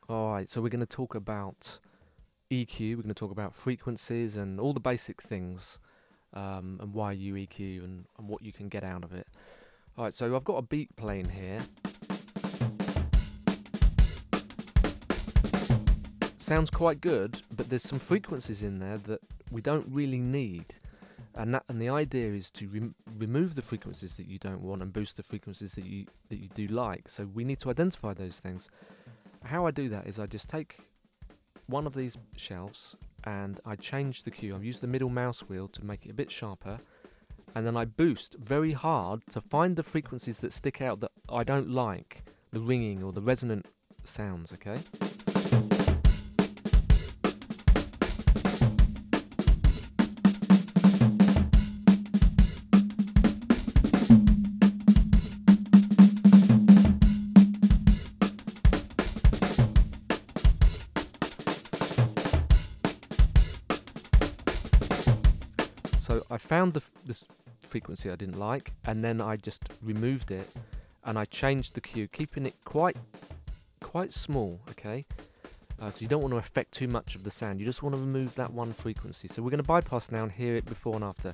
Alright, so we're going to talk about EQ, we're going to talk about frequencies and all the basic things, and why you EQ and what you can get out of it. Alright, so I've got a beat playing here. Sounds quite good, but there's some frequencies in there that we don't really need. And the idea is to remove the frequencies that you don't want and boost the frequencies that you do like. So we need to identify those things. How I do that is I just take one of these shelves and I change the cue. I use the middle mouse wheel to make it a bit sharper, and then I boost very hard to find the frequencies that stick out that I don't like, the ringing or the resonant sounds, okay? So I found this frequency I didn't like, and then I just removed it, and I changed the cue, keeping it quite small, okay? Because you don't want to affect too much of the sound. You just want to remove that one frequency. So we're going to bypass now and hear it before and after.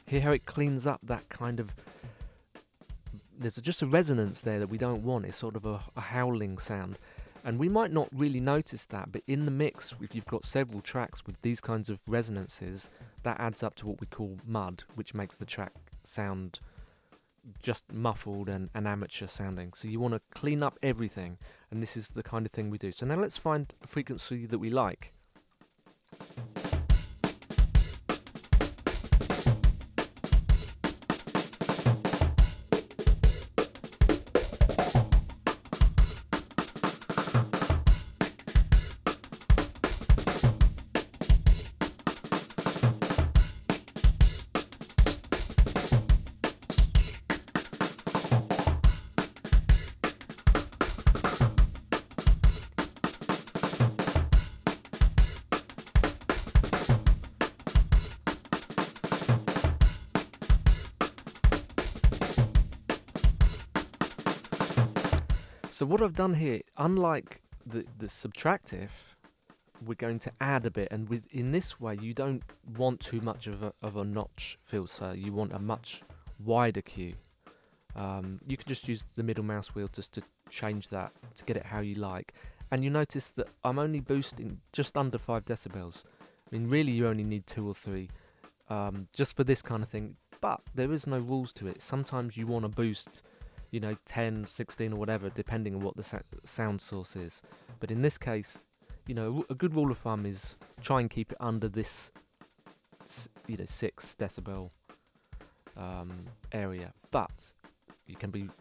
Hear how it cleans up that kind of... There's just a resonance there that we don't want. It's sort of a howling sound. And we might not really notice that, but in the mix, if you've got several tracks with these kinds of resonances, that adds up to what we call mud, which makes the track sound just muffled and amateur sounding. So you want to clean up everything, and this is the kind of thing we do. So now let's find a frequency that we like. So what I've done here, unlike the subtractive, we're going to add a bit, and in this way you don't want too much of a notch filter. You want a much wider cue. You can just use the middle mouse wheel just to change that to get it how you like, and you notice that I'm only boosting just under 5 decibels. I mean, really you only need 2 or 3 just for this kind of thing, but there is no rules to it. Sometimes you want to boost, you know, 10, 16 or whatever, depending on what the sound source is. But in this case, you know, a good rule of thumb is try and keep it under this, you know, 6 decibel area. But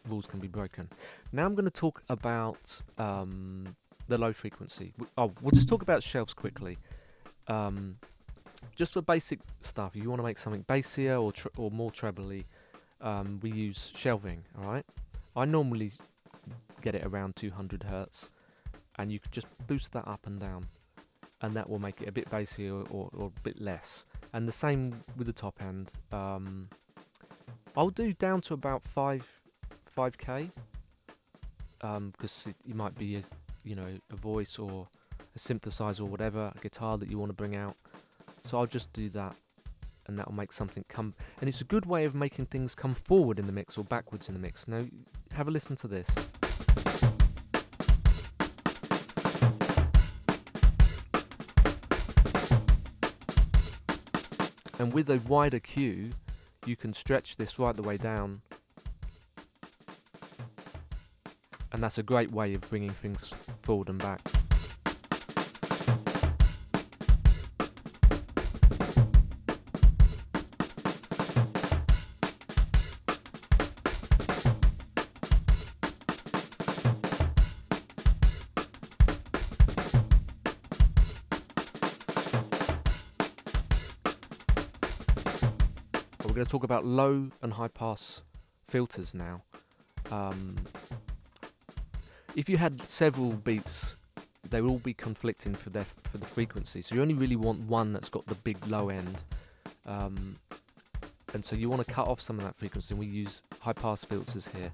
rules can be broken. Now I'm going to talk about the low frequency. We'll just talk about shelves quickly. Just for basic stuff, if you want to make something bassier or more trebly, we use shelving, alright? I normally get it around 200 Hertz, and you can just boost that up and down, and that will make it a bit bassier or a bit less. And the same with the top end. I'll do down to about 5k, because it might be a voice or a synthesizer or whatever, a guitar that you want to bring out. So I'll just do that, and that'll make something come, and it's a good way of making things come forward in the mix or backwards in the mix. Now have a listen to this. And with a wider cue you can stretch this right the way down, and that's a great way of bringing things forward and back. We're going to talk about low and high pass filters now. If you had several beats they will all be conflicting for the frequency. So you only really want one that's got the big low end, and so you want to cut off some of that frequency. And we use high pass filters here.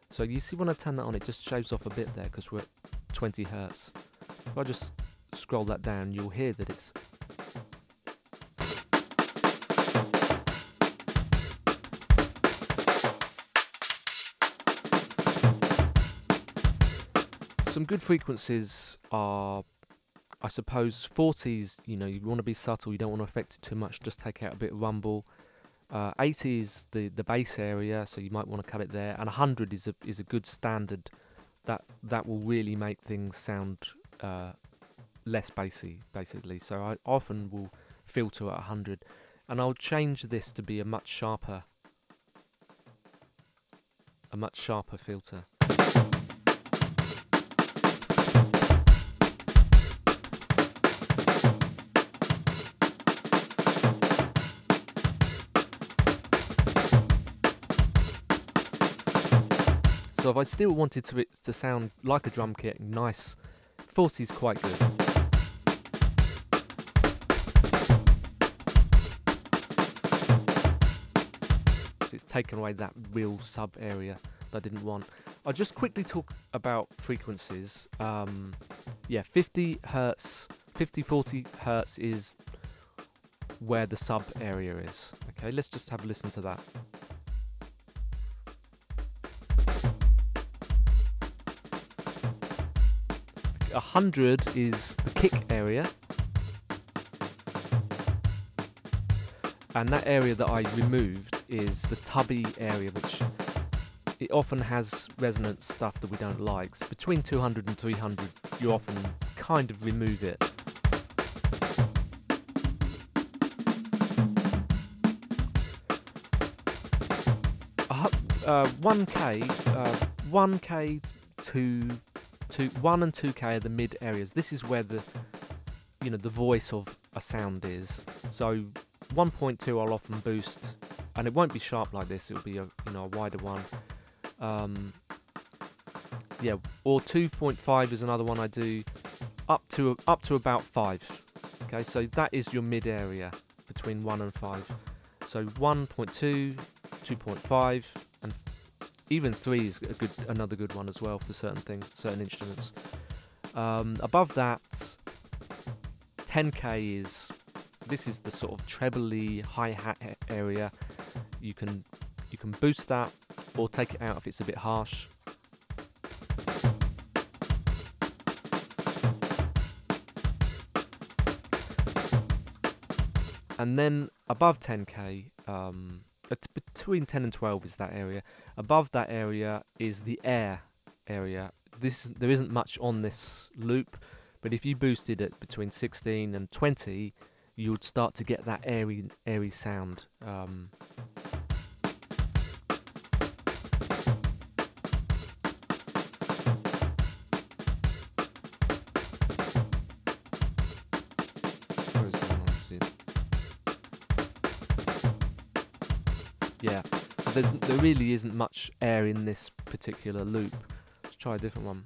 So you see when I turn that on, it just shaves off a bit there because we're at 20 hertz. If I just scroll that down, you'll hear that it's some good frequencies are, I suppose, 40s, you know, you want to be subtle, you don't want to affect it too much, just take out a bit of rumble. 80 is the bass area, so you might want to cut it there, and 100 is a good standard that will really make things sound less bassy, basically. So I often will filter at 100, and I'll change this to be a much sharper filter. So if I still wanted it to sound like a drum kit, nice, 40 is quite good. So it's taken away that real sub area that I didn't want. I'll just quickly talk about frequencies. Yeah, 50 hertz, 40 hertz is where the sub area is. Okay, let's just have a listen to that. 100 is the kick area, and that area that I removed is the tubby area, which it often has resonance stuff that we don't like. So between 200 and 300 you often kind of remove it. Uh, 1K to 1 and 2K are the mid areas. This is where the voice of a sound is. So 1.2 I'll often boost, and it won't be sharp like this. It'll be a wider one. Yeah, or 2.5 is another one I do, up to about 5. Okay, so that is your mid area between 1 and 5. So 1.2, 2.5, and even 3 is another good one as well for certain things, certain instruments. Above that, 10K is the sort of trebly hi-hat area. You can boost that or take it out if it's a bit harsh. And then above 10K, between 10 and 12 is that area. Above that area is the air area. There isn't much on this loop, but if you boosted it between 16 and 20, you would start to get that airy sound. Yeah, so there really isn't much air in this particular loop. Let's try a different one.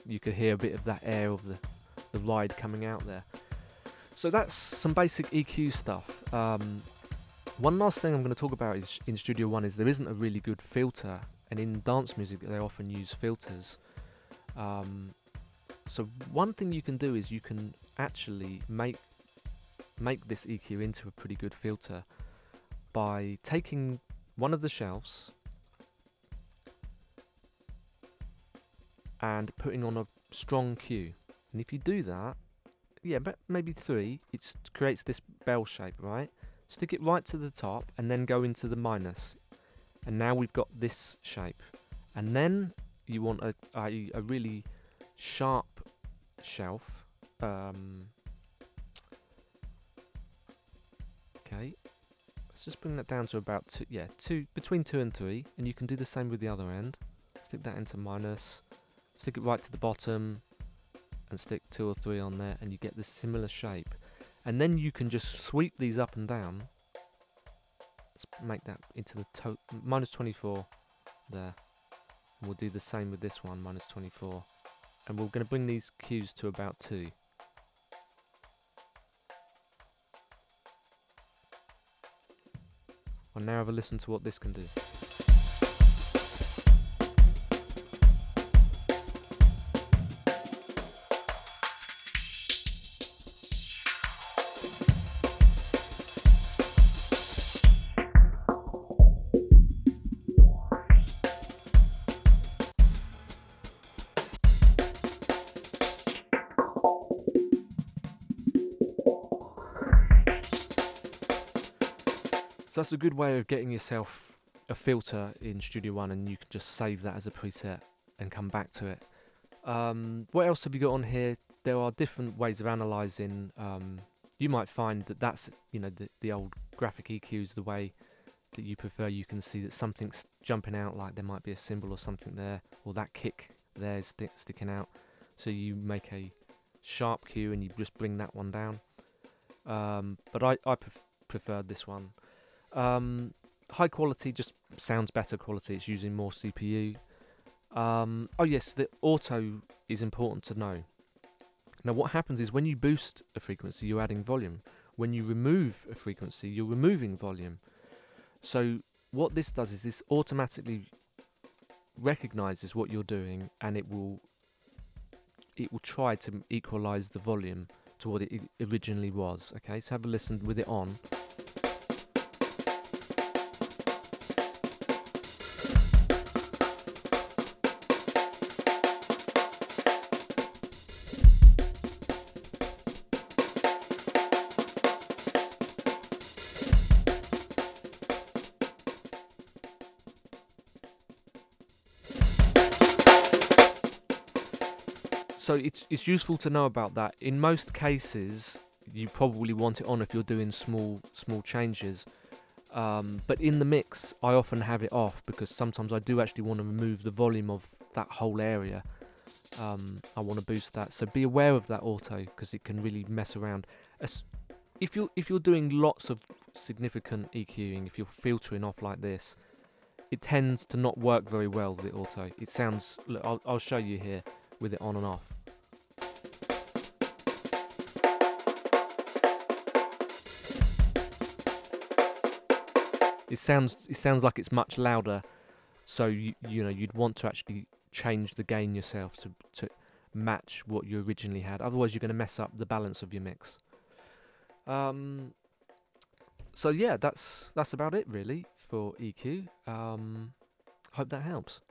You could hear a bit of that air of the ride coming out there. So that's some basic EQ stuff. One last thing I'm going to talk about is in Studio One is there isn't a really good filter, and in dance music they often use filters. So one thing you can do is you can actually make this EQ into a pretty good filter by taking one of the shelves and putting on a strong cue. And if you do that, yeah, but maybe 3, it creates this bell shape, right? Stick it right to the top and then go into the minus. And now we've got this shape. And then you want a really sharp shelf. Okay, let's just bring that down to about 2, between 2 and 3. And you can do the same with the other end. Stick that into minus. Stick it right to the bottom and stick 2 or 3 on there, and you get this similar shape. And then you can just sweep these up and down. Let's make that into the -24 there. And we'll do the same with this one, -24. And we're going to bring these cues to about 2. I'll now have a listen to what this can do. So that's a good way of getting yourself a filter in Studio One, and you can just save that as a preset and come back to it. What else have you got on here? There are different ways of analysing. You might find that that's, you know, the old graphic EQs, the way that you prefer. You can see that something's jumping out, like there might be a symbol or something there, or that kick there is sticking out. So you make a sharp cue and you just bring that one down. But I prefer this one. High quality just sounds better quality. It's using more CPU. Oh yes, the auto is important to know. Now what happens is when you boost a frequency, you're adding volume. When you remove a frequency, you're removing volume. So what this does is this automatically recognizes what you're doing, and it will try to equalize the volume to what it originally was. Okay, so have a listen with it on. So it's useful to know about that. In most cases, you probably want it on if you're doing small changes. But in the mix, I often have it off because sometimes I do actually want to remove the volume of that whole area. I want to boost that. So be aware of that auto because it can really mess around. If you're doing lots of significant EQing, if you're filtering off like this, it tends to not work very well with the auto. It sounds. Look, I'll show you here with it on and off. It sounds like it's much louder, so you know you'd want to actually change the gain yourself to match what you originally had. Otherwise, you're going to mess up the balance of your mix. So yeah, that's about it really for EQ. Hope that helps.